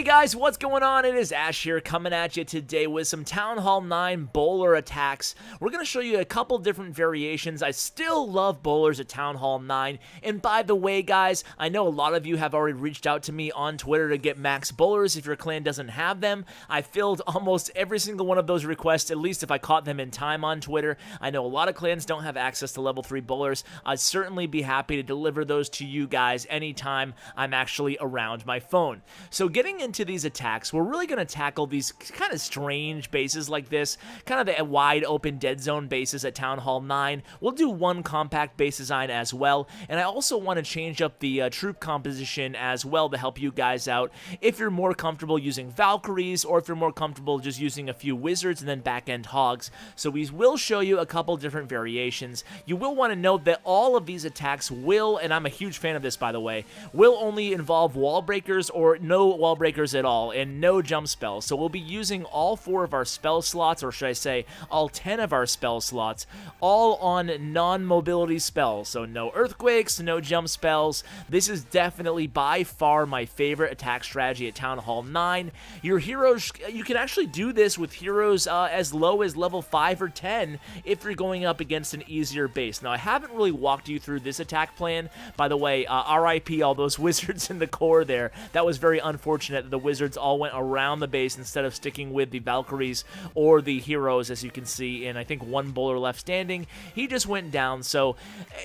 Guys, what's going on? It is Ash here coming at you today with some Town Hall 9 bowler attacks. We're going to show you a couple different variations. I still love bowlers at Town Hall 9. And by the way, guys, I know a lot of you have already reached out to me on Twitter to get max bowlers if your clan doesn't have them. I filled almost every single one of those requests, at least if I caught them in time on Twitter. I know a lot of clans don't have access to level 3 bowlers. I'd certainly be happy to deliver those to you guys anytime I'm actually around my phone. So getting into these attacks, we're really going to tackle these kind of strange bases like this, kind of the wide open dead zone bases at Town Hall 9. We'll do one compact base design as well, and I also want to change up the troop composition as well to help you guys out if you're more comfortable using Valkyries or if you're more comfortable just using a few wizards and then back-end hogs. So we will show you a couple different variations. You will want to note that all of these attacks will, and I'm a huge fan of this by the way, will only involve wall breakers or no wall breakers at all, and no jump spells. So we'll be using all 4 of our spell slots, or should I say all 10 of our spell slots, all on non-mobility spells. So no earthquakes, no jump spells. This is definitely by far my favorite attack strategy at Town Hall 9. Your heroes, you can actually do this with heroes as low as level 5 or 10 if you're going up against an easier base. Now I haven't really walked you through this attack plan. By the way, RIP all those wizards in the core there. That was very unfortunate that the wizards all went around the base instead of sticking with the Valkyries or the heroes, as you can see, and I think one bowler left standing. He just went down, so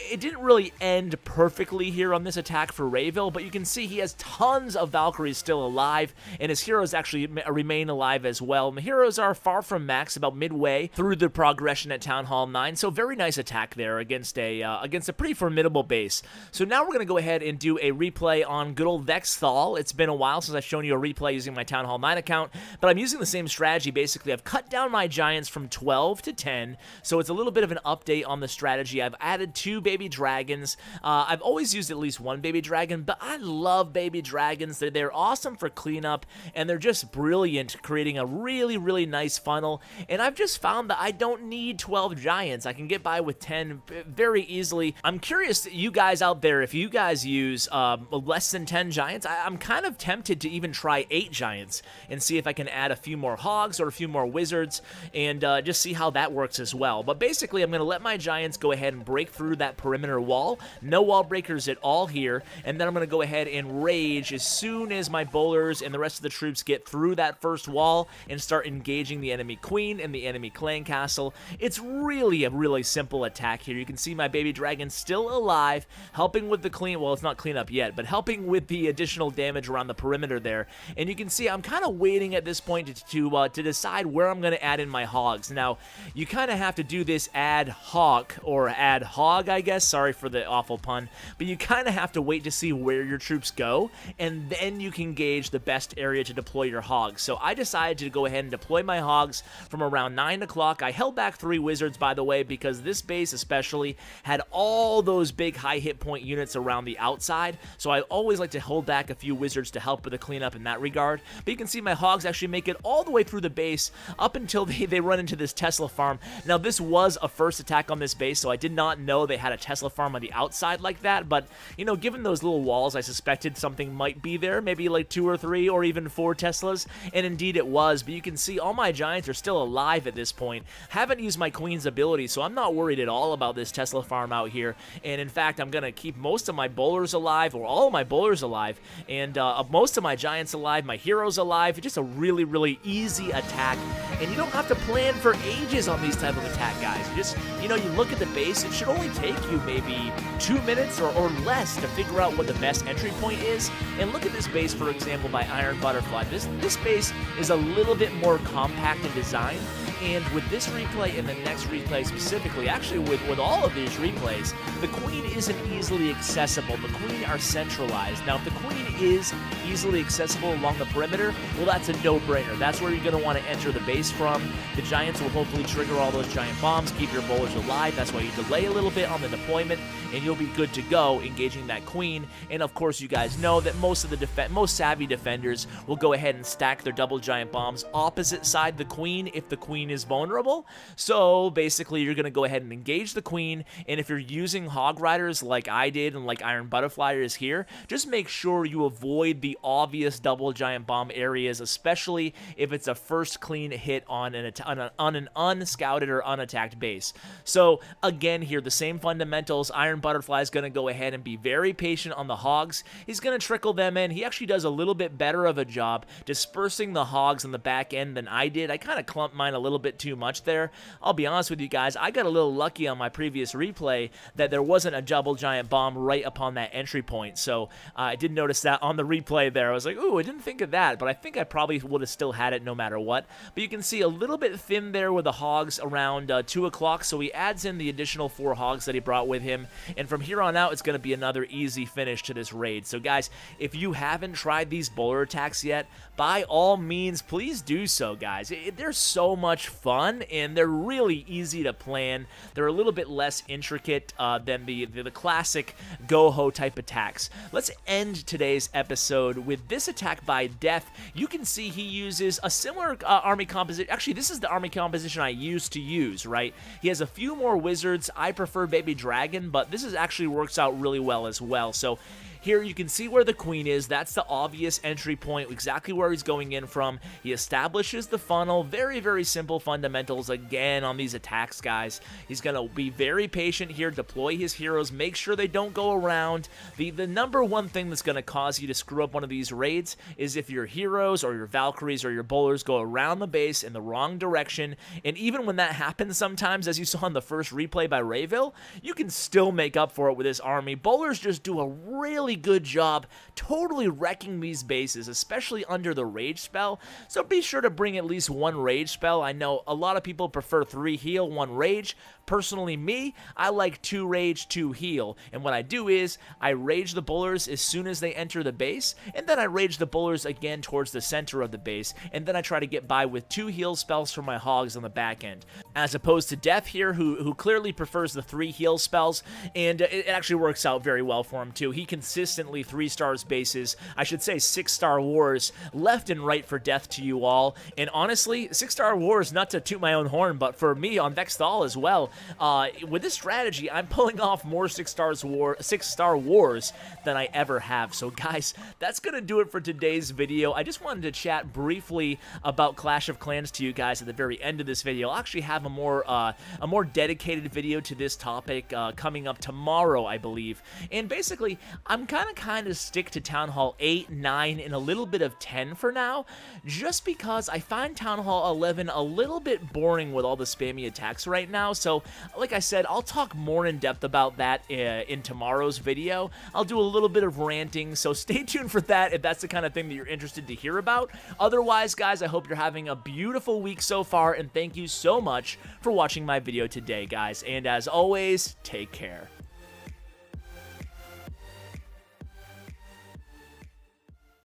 it didn't really end perfectly here on this attack for Rayville, but you can see he has tons of Valkyries still alive, and his heroes actually remain alive as well. And the heroes are far from max, about midway through the progression at Town Hall 9, so very nice attack there against a pretty formidable base. So now we're going to go ahead and do a replay on good old Vexthal. It's been a while since I've shown you a replay using my Town Hall 9 account, but I'm using the same strategy. Basically, I've cut down my giants from 12 to 10, so it's a little bit of an update on the strategy. I've added 2 baby dragons. I've always used at least 1 baby dragon, but I love baby dragons. They're awesome for cleanup, and they're just brilliant, creating a really, really nice funnel, and I've just found that I don't need 12 giants. I can get by with 10 very easily. I'm curious, you guys out there, if you guys use less than 10 giants, I'm kind of tempted to even try 8 giants and see if I can add a few more hogs or a few more wizards and just see how that works as well. But basically, I'm going to let my giants go ahead and break through that perimeter wall. No wall breakers at all here, and then I'm going to go ahead and rage as soon as my bowlers and the rest of the troops get through that first wall and start engaging the enemy queen and the enemy clan castle. It's really a really simple attack here. You can see my baby dragon still alive, helping with the clean, well, it's not clean up yet, but helping with the additional damage around the perimeter there. And you can see I'm kind of waiting at this point to decide where I'm going to add in my hogs. Now, you kind of have to do this ad hoc, or ad hog, I guess. Sorry for the awful pun. But you kind of have to wait to see where your troops go, and then you can gauge the best area to deploy your hogs. So I decided to go ahead and deploy my hogs from around 9 o'clock. I held back 3 wizards, by the way, because this base especially had all those big high hit point units around the outside. So I always like to hold back a few wizards to help with the cleanup in that regard. But you can see my hogs actually make it all the way through the base up until they run into this Tesla farm. Now, this was a first attack on this base, so I did not know they had a Tesla farm on the outside like that. But, you know, given those little walls, I suspected something might be there, maybe like 2 or 3 or even 4 Teslas. And indeed it was. But you can see all my giants are still alive at this point. Haven't used my queen's ability, so I'm not worried at all about this Tesla farm out here. And in fact, I'm going to keep most of my bowlers alive, or all of my bowlers alive, and most of my giants alive, my heroes alive. Just a really, really easy attack, and you don't have to plan for ages on these type of attack, guys. Just, you know, you look at the base, it should only take you maybe 2 minutes or less to figure out what the best entry point is. And look at this base, for example, by Iron Butterfly. This base is a little bit more compact in design, and with this replay and the next replay specifically, actually with all of these replays, the queen isn't easily accessible. The queen are centralized. Now, if the queen is easily accessible along the perimeter, well, that's a no-brainer. That's where you're going to want to enter the base from. The giants will hopefully trigger all those giant bombs, keep your bowlers alive. That's why you delay a little bit on the deployment, and you'll be good to go engaging that queen. And of course, you guys know that most savvy defenders will go ahead and stack their double giant bombs opposite side the queen if the queen is vulnerable. So basically, you're going to go ahead and engage the queen, and if you're using Hog Riders like I did and like Iron Butterfly is here, just make sure you avoid the obvious double giant bomb areas, especially if it's a first clean hit on an unscouted or unattacked base. So again here, the same fundamentals. Iron Butterfly is going to go ahead and be very patient on the Hogs. He's going to trickle them in. He actually does a little bit better of a job dispersing the Hogs on the back end than I did. I kind of clumped mine a little bit too much there. I'll be honest with you guys, I got a little lucky on my previous replay that there wasn't a double giant bomb right upon that entry point. So I did notice that on the replay there. I was like, ooh, I didn't think of that, but I think I probably would have still had it no matter what. But you can see a little bit thin there with the Hogs around 2 o'clock, so he adds in the additional 4 Hogs that he brought with him, and from here on out, it's going to be another easy finish to this raid. So guys, if you haven't tried these bowler attacks yet, by all means, please do so, guys. They're so much fun, and they're really easy to plan. They're a little bit less intricate than the classic go-ho type attacks. Let's end today's episode with this attack by Death. You can see he uses a similar army composition. Actually, this is the army composition I used to use, right? He has a few more wizards. I prefer Baby Dragon, but this actually works out really well as well. So here you can see where the queen is. That's the obvious entry point, exactly where he's going in from. He establishes the funnel. Very, very simple fundamentals again on these attacks, guys. He's going to be very patient here, deploy his heroes, make sure they don't go around. The number one thing that's going to cause you to screw up one of these raids is if your heroes or your Valkyries or your bowlers go around the base in the wrong direction. And even when that happens sometimes, as you saw in the first replay by Rayville, you can still make up for it with this army. Bowlers just do a really good job totally wrecking these bases, especially under the rage spell. So be sure to bring at least 1 rage spell. I know a lot of people prefer 3 heal, 1 rage. Personally, me, I like 2 rage, 2 heal. And what I do is I rage the bowlers as soon as they enter the base, and then I rage the bowlers again towards the center of the base, and then I try to get by with 2 heal spells for my Hogs on the back end. As opposed to Death here, who clearly prefers the 3 heal spells, and it actually works out very well for him too. He consistently 3 stars bases, I should say 6-star wars, left and right for Death to you all. And honestly, 6-star wars, not to toot my own horn, but for me on Vexthal as well, with this strategy, I'm pulling off more 6-star wars than I ever have. So guys, that's going to do it for today's video. I just wanted to chat briefly about Clash of Clans to you guys at the very end of this video. I'll actually have a more dedicated video to this topic coming up tomorrow, I believe. And basically, I'm kind of stick to Town Hall 8, 9, and a little bit of 10 for now, just because I find Town Hall 11 a little bit boring with all the spammy attacks right now. So like I said, I'll talk more in depth about that in tomorrow's video. I'll do a little bit of ranting, so stay tuned for that if that's the kind of thing that you're interested to hear about. Otherwise, guys, I hope you're having a beautiful week so far, and thank you so much for watching my video today, guys. And as always, take care.